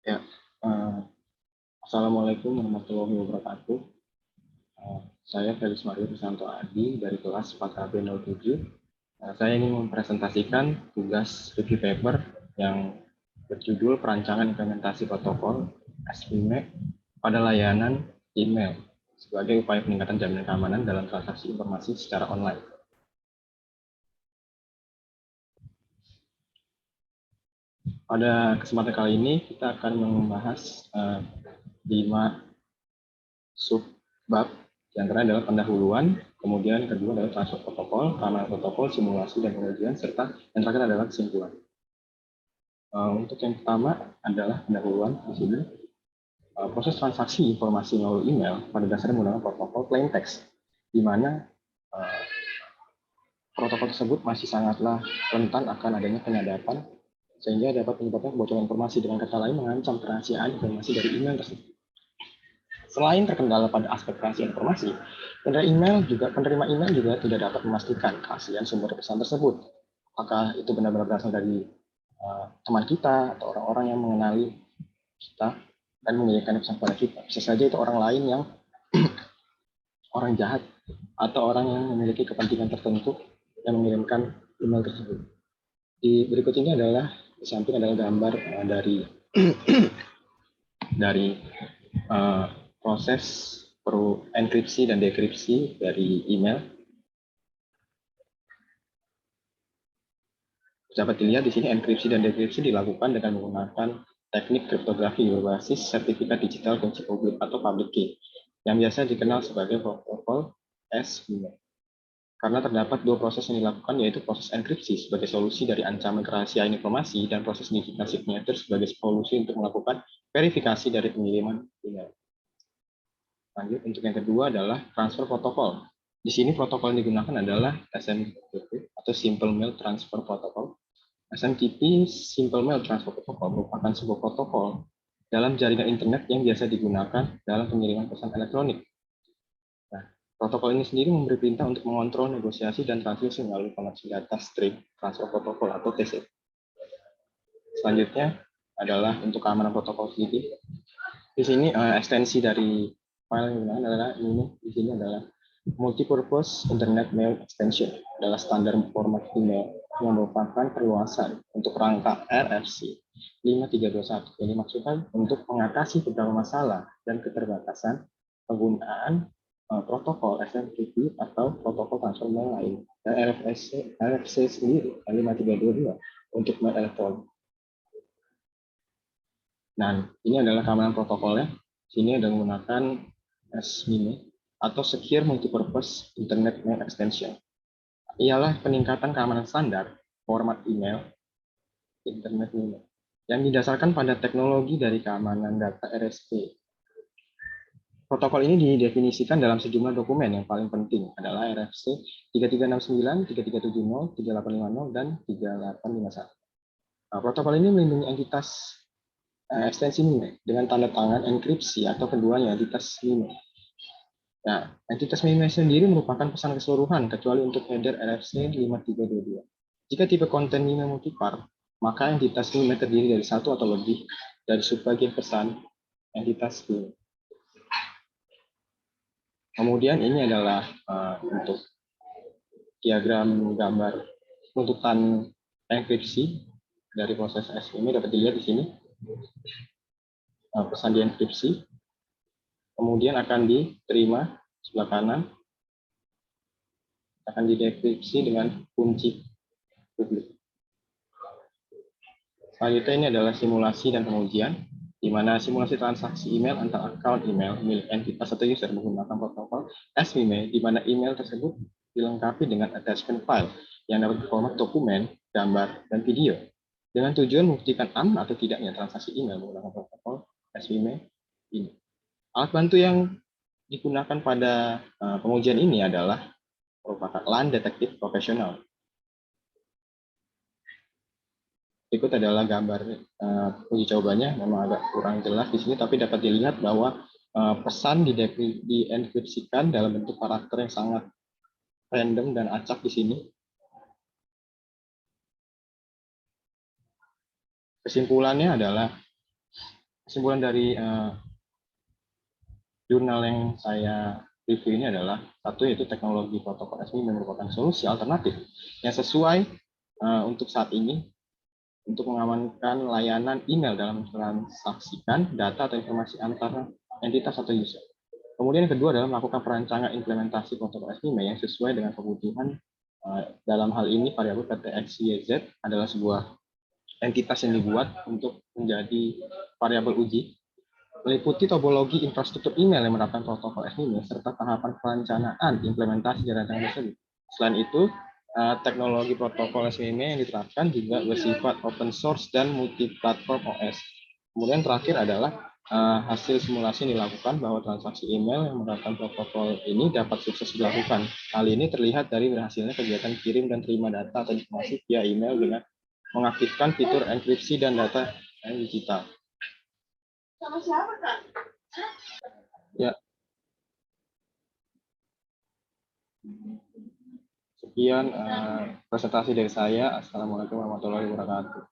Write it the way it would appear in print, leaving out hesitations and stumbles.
Ya, eh, Assalamualaikum warahmatullahi wabarakatuh. Saya Felix Mario Susanto Adi dari kelas 4AB07. Saya ingin mempresentasikan tugas review paper yang berjudul Perancangan Implementasi Protokol SPME pada layanan email sebagai upaya peningkatan jaminan keamanan dalam transaksi informasi secara online. Pada kesempatan kali ini kita akan membahas 5 subbab. Yang antara adalah pendahuluan, kemudian kedua adalah transfer protokol, keamanan protokol, simulasi dan pengujian, serta yang terakhir adalah kesimpulan. Untuk yang pertama adalah pendahuluan di sini. Proses transaksi informasi melalui email pada dasarnya menggunakan protokol plain text, di mana protokol tersebut masih sangatlah rentan akan adanya penyadapan, sehingga dapat menyebabkan kebocoran informasi. Dengan kata lain, mengancam kerahasiaan informasi dari email tersebut. Selain terkendala pada aspek rahasia informasi, penerima email juga tidak dapat memastikan keaslian sumber pesan tersebut. Apakah itu benar-benar berasal dari teman kita atau orang-orang yang mengenali kita dan mengirimkan pesan kepada kita. Bisa saja itu orang lain yang orang jahat atau orang yang memiliki kepentingan tertentu yang mengirimkan email tersebut. Di berikut ini adalah di samping adalah gambar dari proses enkripsi dan dekripsi dari email. Dapat dilihat di sini enkripsi dan dekripsi dilakukan dengan menggunakan teknik kriptografi berbasis sertifikat digital kunci publik atau public key, yang biasa dikenal sebagai protokol SPME. Karena terdapat dua proses yang dilakukan, yaitu proses enkripsi sebagai solusi dari ancaman kerahasiaan informasi dan proses digital signature sebagai solusi untuk melakukan verifikasi dari pengiriman email. Lanjut, untuk yang kedua adalah transfer protokol. Di sini protokol yang digunakan adalah SMTP atau Simple Mail Transfer Protocol. SMTP Simple Mail Transfer Protocol merupakan sebuah protokol dalam jaringan internet yang biasa digunakan dalam pengiriman pesan elektronik. Nah, protokol ini sendiri memberi perintah untuk mengontrol negosiasi dan transmisi melalui koneksi data stream transfer protokol atau TCP. Selanjutnya adalah untuk keamanan protokol sendiri. Di sini ekstensi dari file yang digunakan adalah ini. Di sini adalah Multipurpose Internet Mail Extension, adalah standar format email yang merupakan perluasan untuk rangka RFC 5321. Ini maksudnya untuk mengatasi beberapa masalah dan keterbatasan penggunaan protokol SMTP atau protokol transfer mail lain. Dan RFC sendiri 5322 untuk mail elektronik. Nah, ini adalah keamanan protokolnya. Sini ada menggunakan SMIME atau Secure Multipurpose Internet Mail Extension. Ialah peningkatan keamanan standar format email Internet email yang didasarkan pada teknologi dari keamanan data RSA. Protokol ini didefinisikan dalam sejumlah dokumen. Yang paling penting adalah RFC 3369, 3370, 3850, dan 3851. Nah, protokol ini melindungi entitas ekstensi MIME dengan tanda tangan enkripsi atau keduanya entitas MIME. Nah, entitas MIME sendiri merupakan pesan keseluruhan kecuali untuk header RFC 5322. Jika tipe konten MIME multipart, maka entitas MIME terdiri dari satu atau lebih dari subbagian pesan entitas MIME. Kemudian ini adalah untuk diagram gambar tuntutan enkripsi dari proses SMIME dapat dilihat di sini. Pesan dienkripsi, kemudian akan diterima sebelah kanan, akan didekripsi dengan kunci publik. Selanjutnya ini adalah simulasi dan pengujian, di mana simulasi transaksi email antar account email milik entitas atau user menggunakan protokol SMIME, di mana email tersebut dilengkapi dengan attachment file yang dapat berformat dokumen, gambar, dan video, dengan tujuan membuktikan aman atau tidaknya transaksi email menggunakan protokol SMIME ini. Alat bantu yang digunakan pada pengujian ini adalah merupakan LAN detektif profesional. Berikut adalah gambar uji cobanya, memang agak kurang jelas di sini, tapi dapat dilihat bahwa pesan dienkripsikan dalam bentuk karakter yang sangat random dan acak di sini. Kesimpulannya adalah kesimpulan dari jurnal yang saya review ini adalah satu, yaitu teknologi protokol SMIME merupakan solusi alternatif yang sesuai untuk saat ini untuk mengamankan layanan email dalam mentransaksikan data atau informasi antar entitas atau user. Kemudian yang kedua adalah melakukan perancangan implementasi protokol SMIME yang sesuai dengan kebutuhan. Dalam hal ini variabel PTXYZ adalah sebuah entitas yang dibuat untuk menjadi variabel uji, meliputi topologi infrastruktur email yang menerapkan protokol SMIME serta tahapan perencanaan implementasi jaringan tersebut. Selain itu, teknologi protokol SMIME yang diterapkan juga bersifat open source dan multi-platform OS. Kemudian terakhir adalah hasil simulasi yang dilakukan bahwa transaksi email yang menerapkan protokol ini dapat sukses dilakukan. Hal ini terlihat dari berhasilnya kegiatan kirim dan terima data atau informasi via email dengan mengaktifkan fitur enkripsi dan data digital. Sama siapa, Kak? Ya, sekian presentasi dari saya. Assalamualaikum warahmatullahi wabarakatuh.